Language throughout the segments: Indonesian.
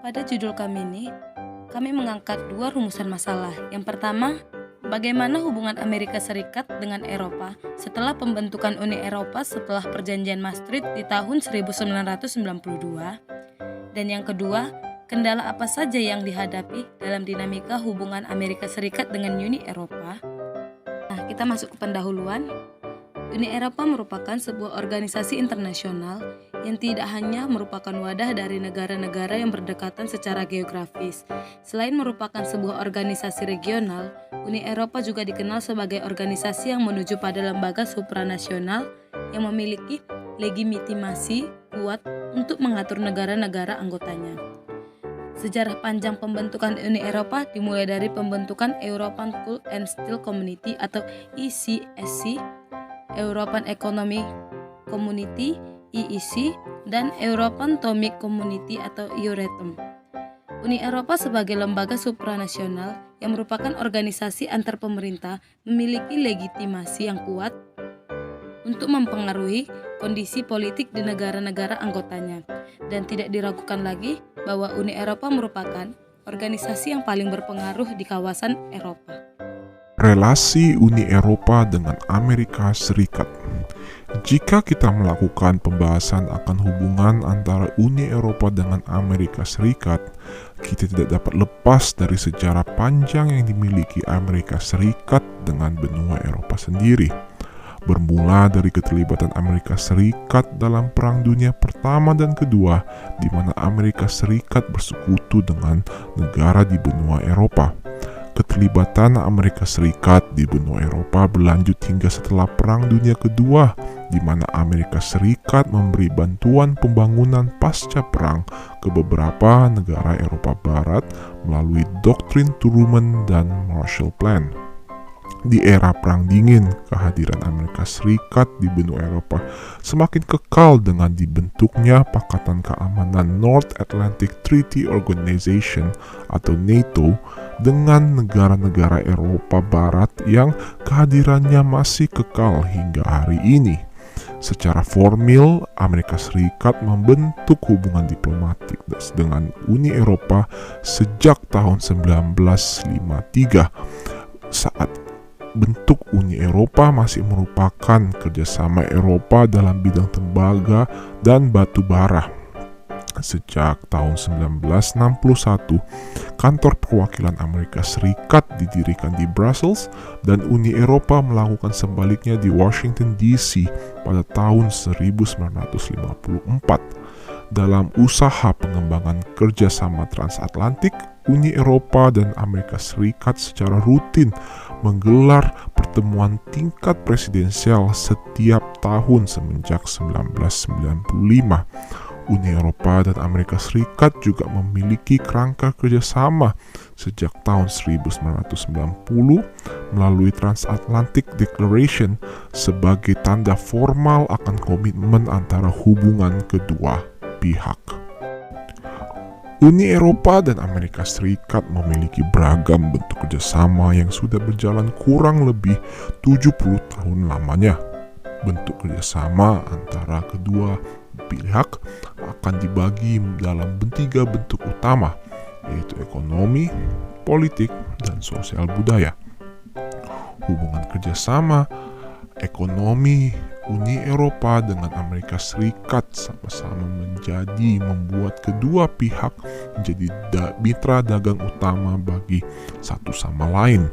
Pada judul kami ini, kami mengangkat dua rumusan masalah. Yang pertama, bagaimana hubungan Amerika Serikat dengan Eropa setelah pembentukan Uni Eropa setelah Perjanjian Maastricht di tahun 1992. Dan yang kedua, kendala apa saja yang dihadapi dalam dinamika hubungan Amerika Serikat dengan Uni Eropa. Nah, kita masuk ke pendahuluan. Uni Eropa merupakan sebuah organisasi internasional yang tidak hanya merupakan wadah dari negara-negara yang berdekatan secara geografis. Selain merupakan sebuah organisasi regional, Uni Eropa juga dikenal sebagai organisasi yang menuju pada lembaga supranasional yang memiliki legitimasi kuat untuk mengatur negara-negara anggotanya. Sejarah panjang pembentukan Uni Eropa dimulai dari pembentukan European Coal and Steel Community atau ECSC, European Economic Community (EEC) dan European Atomic Community atau Euratom. Uni Eropa sebagai lembaga supranasional yang merupakan organisasi antar pemerintah memiliki legitimasi yang kuat untuk mempengaruhi kondisi politik di negara-negara anggotanya, dan tidak diragukan lagi bahwa Uni Eropa merupakan organisasi yang paling berpengaruh di kawasan Eropa. Relasi Uni Eropa dengan Amerika Serikat. Jika kita melakukan pembahasan akan hubungan antara Uni Eropa dengan Amerika Serikat, kita tidak dapat lepas dari sejarah panjang yang dimiliki Amerika Serikat dengan benua Eropa sendiri. Bermula dari keterlibatan Amerika Serikat dalam Perang Dunia Pertama dan Kedua, di mana Amerika Serikat bersekutu dengan negara di benua Eropa. Keterlibatan Amerika Serikat di benua Eropa berlanjut hingga setelah Perang Dunia Kedua, di mana Amerika Serikat memberi bantuan pembangunan pasca perang ke beberapa negara Eropa Barat melalui doktrin Truman dan Marshall Plan. Di era Perang Dingin, kehadiran Amerika Serikat di benua Eropa semakin kekal dengan dibentuknya Pakatan Keamanan North Atlantic Treaty Organization atau NATO dengan negara-negara Eropa Barat yang kehadirannya masih kekal hingga hari ini. Secara formil, Amerika Serikat membentuk hubungan diplomatik dengan Uni Eropa sejak tahun 1953. Saat bentuk Uni Eropa masih merupakan kerjasama Eropa dalam bidang tembaga dan batu bara. Sejak tahun 1961, kantor perwakilan Amerika Serikat didirikan di Brussels dan Uni Eropa melakukan sebaliknya di Washington DC pada tahun 1954. Dalam usaha pengembangan kerjasama transatlantik, Uni Eropa dan Amerika Serikat secara rutin menggelar pertemuan tingkat presidensial setiap tahun semenjak 1995. Uni Eropa dan Amerika Serikat juga memiliki kerangka kerjasama sejak tahun 1990 melalui Transatlantic Declaration sebagai tanda formal akan komitmen antara hubungan kedua pihak. Uni Eropa dan Amerika Serikat memiliki beragam bentuk kerjasama yang sudah berjalan kurang lebih 70 tahun lamanya. Bentuk kerjasama antara kedua pihak akan dibagi dalam tiga bentuk utama, yaitu ekonomi, politik, dan sosial budaya. Hubungan kerjasama ekonomi Uni Eropa dengan Amerika Serikat sama-sama membuat kedua pihak menjadi mitra dagang utama bagi satu sama lain.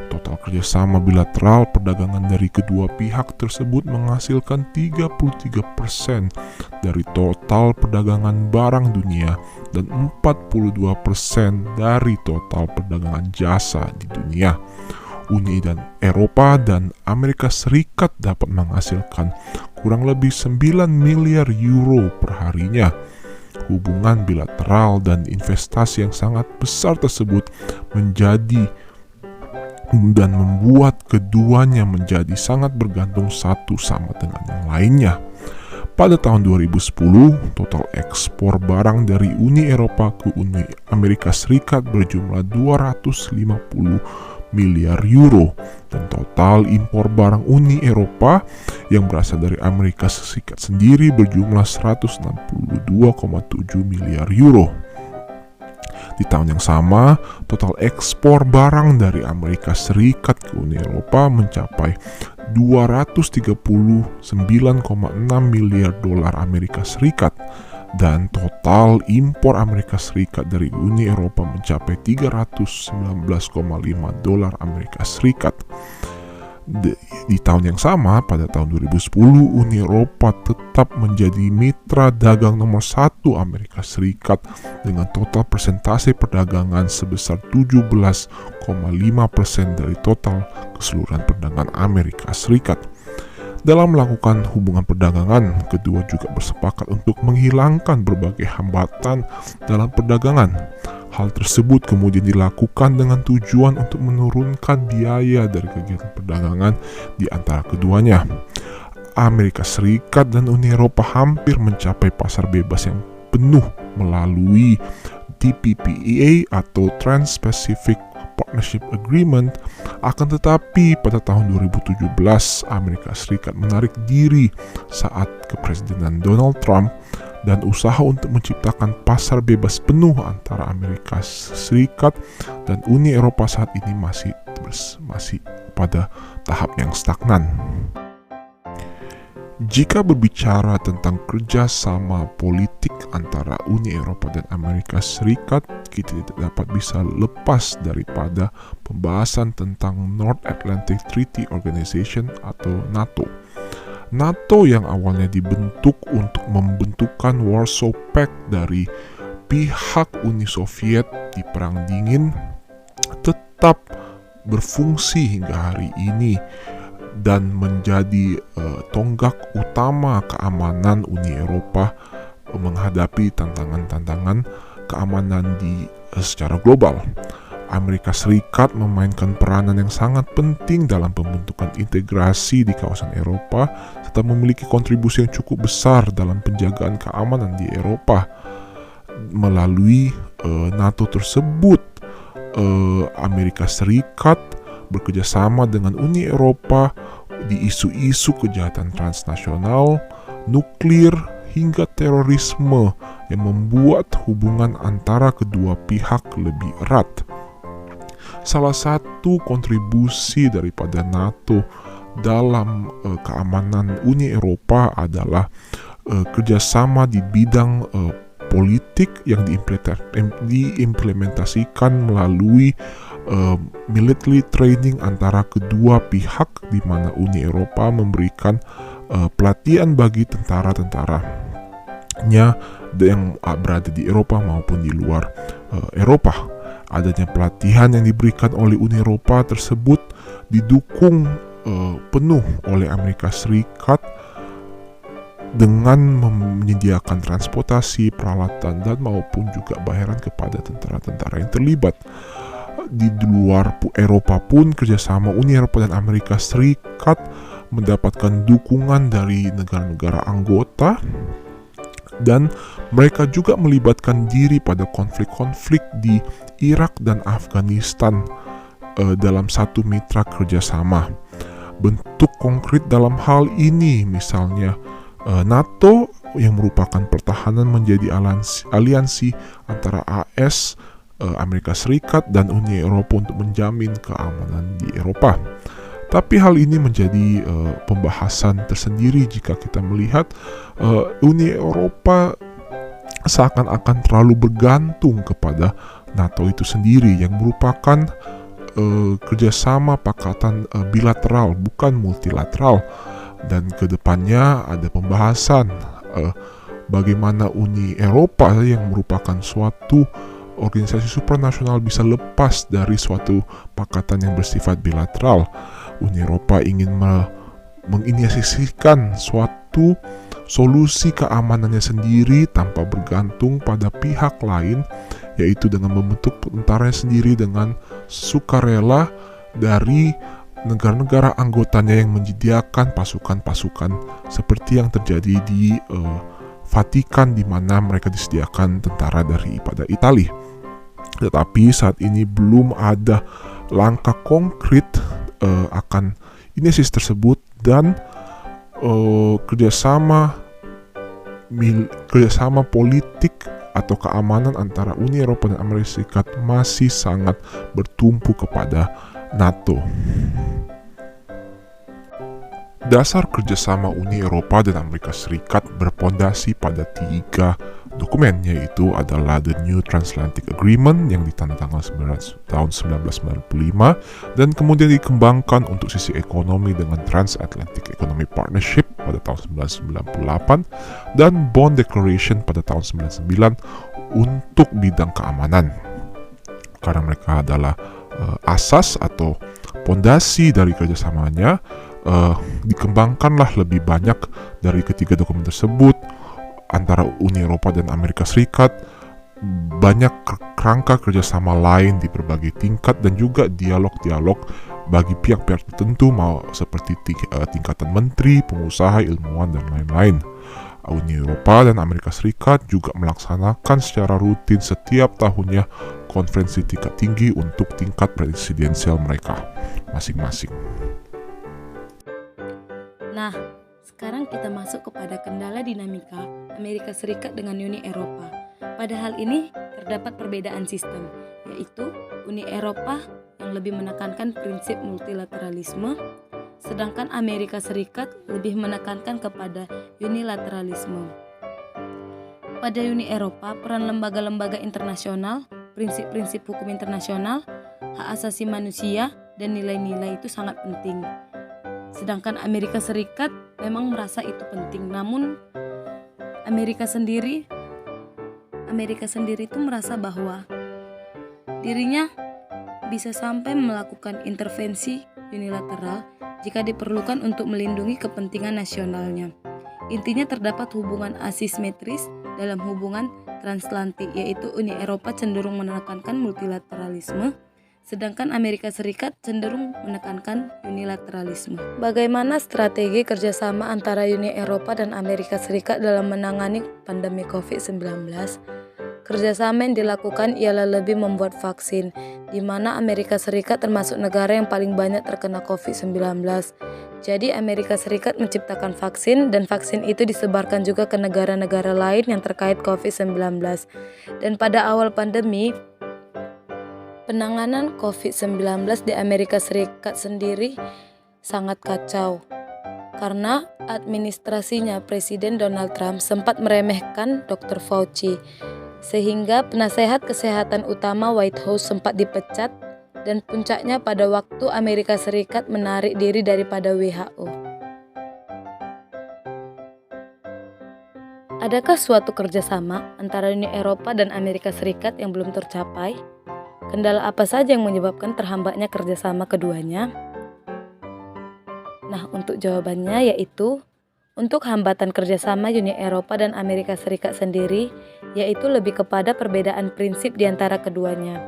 Total kerjasama bilateral perdagangan dari kedua pihak tersebut menghasilkan 33% dari total perdagangan barang dunia dan 42% dari total perdagangan jasa di dunia. Uni dan Eropa dan Amerika Serikat dapat menghasilkan kurang lebih 9 miliar euro per harinya. Hubungan bilateral dan investasi yang sangat besar tersebut dan membuat keduanya menjadi sangat bergantung satu sama dengan yang lainnya. Pada tahun 2010, total ekspor barang dari Uni Eropa ke Uni Amerika Serikat berjumlah 250 miliar euro dan total impor barang Uni Eropa yang berasal dari Amerika Serikat sendiri berjumlah 162,7 miliar euro. Di tahun yang sama, total ekspor barang dari Amerika Serikat ke Uni Eropa mencapai 239,6 miliar dolar Amerika Serikat, dan total impor Amerika Serikat dari Uni Eropa mencapai 319,5 dolar Amerika Serikat. Di tahun yang sama, pada tahun 2010, Uni Eropa tetap menjadi mitra dagang nomor 1 Amerika Serikat dengan total persentase perdagangan sebesar 17,5% dari total keseluruhan perdagangan Amerika Serikat. Dalam melakukan hubungan perdagangan, kedua juga bersepakat untuk menghilangkan berbagai hambatan dalam perdagangan. Hal tersebut kemudian dilakukan dengan tujuan untuk menurunkan biaya dari kegiatan perdagangan di antara keduanya. Amerika Serikat dan Uni Eropa hampir mencapai pasar bebas yang penuh melalui TPPEA atau Trans-Pacific Partnership Agreement. Akan tetapi pada tahun 2017 Amerika Serikat menarik diri saat kepresidenan Donald Trump, dan usaha untuk menciptakan pasar bebas penuh antara Amerika Serikat dan Uni Eropa saat ini masih pada tahap yang stagnan. Jika berbicara tentang kerjasama politik antara Uni Eropa dan Amerika Serikat, kita tidak dapat bisa lepas daripada pembahasan tentang North Atlantic Treaty Organization atau NATO. NATO yang awalnya dibentuk untuk membentukkan Warsaw Pact dari pihak Uni Soviet di Perang Dingin tetap berfungsi hingga hari ini dan menjadi tonggak utama keamanan Uni Eropa menghadapi tantangan-tantangan keamanan secara global. Amerika Serikat memainkan peranan yang sangat penting dalam pembentukan integrasi di kawasan Eropa serta memiliki kontribusi yang cukup besar dalam penjagaan keamanan di Eropa. Melalui NATO tersebut, Amerika Serikat bekerjasama dengan Uni Eropa di isu-isu kejahatan transnasional, nuklir, hingga terorisme yang membuat hubungan antara kedua pihak lebih erat. Salah satu kontribusi daripada NATO dalam keamanan Uni Eropa adalah kerjasama di bidang politik yang diimplementasikan melalui military training antara kedua pihak, di mana Uni Eropa memberikan pelatihan bagi tentara-tentaranya yang berada di Eropa maupun di luar Eropa. Adanya pelatihan yang diberikan oleh Uni Eropa tersebut didukung penuh oleh Amerika Serikat dengan menyediakan transportasi, peralatan, dan maupun juga bayaran kepada tentara-tentara yang terlibat. Di luar Eropa pun kerjasama Uni Eropa dan Amerika Serikat mendapatkan dukungan dari negara-negara anggota, dan mereka juga melibatkan diri pada konflik-konflik di Irak dan Afghanistan dalam satu mitra kerjasama. Bentuk konkret dalam hal ini misalnya NATO yang merupakan pertahanan menjadi aliansi antara AS, Amerika Serikat, dan Uni Eropa untuk menjamin keamanan di Eropa. Tapi hal ini menjadi pembahasan tersendiri jika kita melihat Uni Eropa seakan-akan terlalu bergantung kepada NATO itu sendiri yang merupakan kerjasama pakatan bilateral, bukan multilateral. Dan kedepannya ada pembahasan bagaimana Uni Eropa yang merupakan suatu organisasi supranasional bisa lepas dari suatu pakatan yang bersifat bilateral. Uni Eropa ingin menginisiasikan suatu solusi keamanannya sendiri tanpa bergantung pada pihak lain, yaitu dengan membentuk tentaranya sendiri dengan sukarela dari negara-negara anggotanya yang menyediakan pasukan-pasukan seperti yang terjadi di Vatikan, di mana mereka disediakan tentara daripada Italia. Tetapi saat ini belum ada langkah konkret akan inisiatif tersebut, dan kerjasama politik atau keamanan antara Uni Eropa dan Amerika Serikat masih sangat bertumpu kepada NATO. Dasar kerjasama Uni Eropa dan Amerika Serikat berpondasi pada 3 dokumen, yaitu adalah The New Transatlantic Agreement yang ditandatangani tahun 1995 dan kemudian dikembangkan untuk sisi ekonomi dengan Transatlantic Economic Partnership pada tahun 1998 dan Bonn Declaration pada tahun 1999 untuk bidang keamanan, karena mereka adalah asas atau pondasi dari kerjasamanya. Dikembangkanlah lebih banyak dari ketiga dokumen tersebut antara Uni Eropa dan Amerika Serikat. Banyak kerangka kerjasama lain di berbagai tingkat dan juga dialog-dialog bagi pihak-pihak tertentu, mau seperti tingkatan menteri, pengusaha, ilmuwan, dan lain-lain. Uni Eropa dan Amerika Serikat juga melaksanakan secara rutin setiap tahunnya konferensi tingkat tinggi untuk tingkat presidensial mereka masing-masing. Nah, sekarang kita masuk kepada kendala dinamika Amerika Serikat dengan Uni Eropa. Pada hal ini terdapat perbedaan sistem, yaitu Uni Eropa yang lebih menekankan prinsip multilateralisme, sedangkan Amerika Serikat lebih menekankan kepada unilateralisme. Pada Uni Eropa, peran lembaga-lembaga internasional, prinsip-prinsip hukum internasional, hak asasi manusia, dan nilai-nilai itu sangat penting. Sedangkan Amerika Serikat memang merasa itu penting, namun Amerika sendiri itu merasa bahwa dirinya bisa sampai melakukan intervensi unilateral jika diperlukan untuk melindungi kepentingan nasionalnya. Intinya terdapat hubungan asimetris dalam hubungan transatlantik, yaitu Uni Eropa cenderung menekankan multilateralisme, sedangkan Amerika Serikat cenderung menekankan unilateralisme. Bagaimana strategi kerjasama antara Uni Eropa dan Amerika Serikat dalam menangani pandemi COVID-19? Kerjasama yang dilakukan ialah lebih membuat vaksin, di mana Amerika Serikat termasuk negara yang paling banyak terkena COVID-19. Jadi Amerika Serikat menciptakan vaksin dan vaksin itu disebarkan juga ke negara-negara lain yang terkait COVID-19. Dan pada awal pandemi, penanganan COVID-19 di Amerika Serikat sendiri sangat kacau karena administrasinya Presiden Donald Trump sempat meremehkan Dr. Fauci, sehingga penasehat kesehatan utama White House sempat dipecat dan puncaknya pada waktu Amerika Serikat menarik diri daripada WHO. Adakah suatu kerjasama antara Uni Eropa dan Amerika Serikat yang belum tercapai? Kendala apa saja yang menyebabkan terhambatnya kerjasama keduanya? Nah, untuk jawabannya yaitu untuk hambatan kerjasama Uni Eropa dan Amerika Serikat sendiri, yaitu lebih kepada perbedaan prinsip di antara keduanya,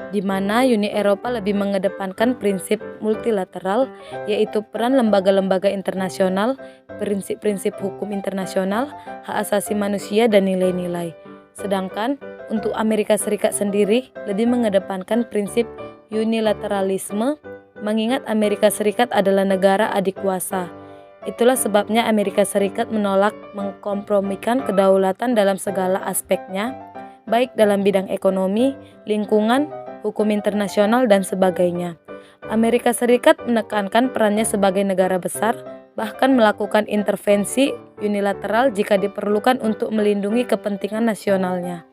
di mana Uni Eropa lebih mengedepankan prinsip multilateral, yaitu peran lembaga-lembaga internasional, prinsip-prinsip hukum internasional, hak asasi manusia, dan nilai-nilai. Sedangkan untuk Amerika Serikat sendiri lebih mengedepankan prinsip unilateralisme, mengingat Amerika Serikat adalah negara adik kuasa. Itulah sebabnya Amerika Serikat menolak mengkompromikan kedaulatan dalam segala aspeknya, baik dalam bidang ekonomi, lingkungan, hukum internasional, dan sebagainya. Amerika Serikat menekankan perannya sebagai negara besar, bahkan melakukan intervensi unilateral jika diperlukan untuk melindungi kepentingan nasionalnya.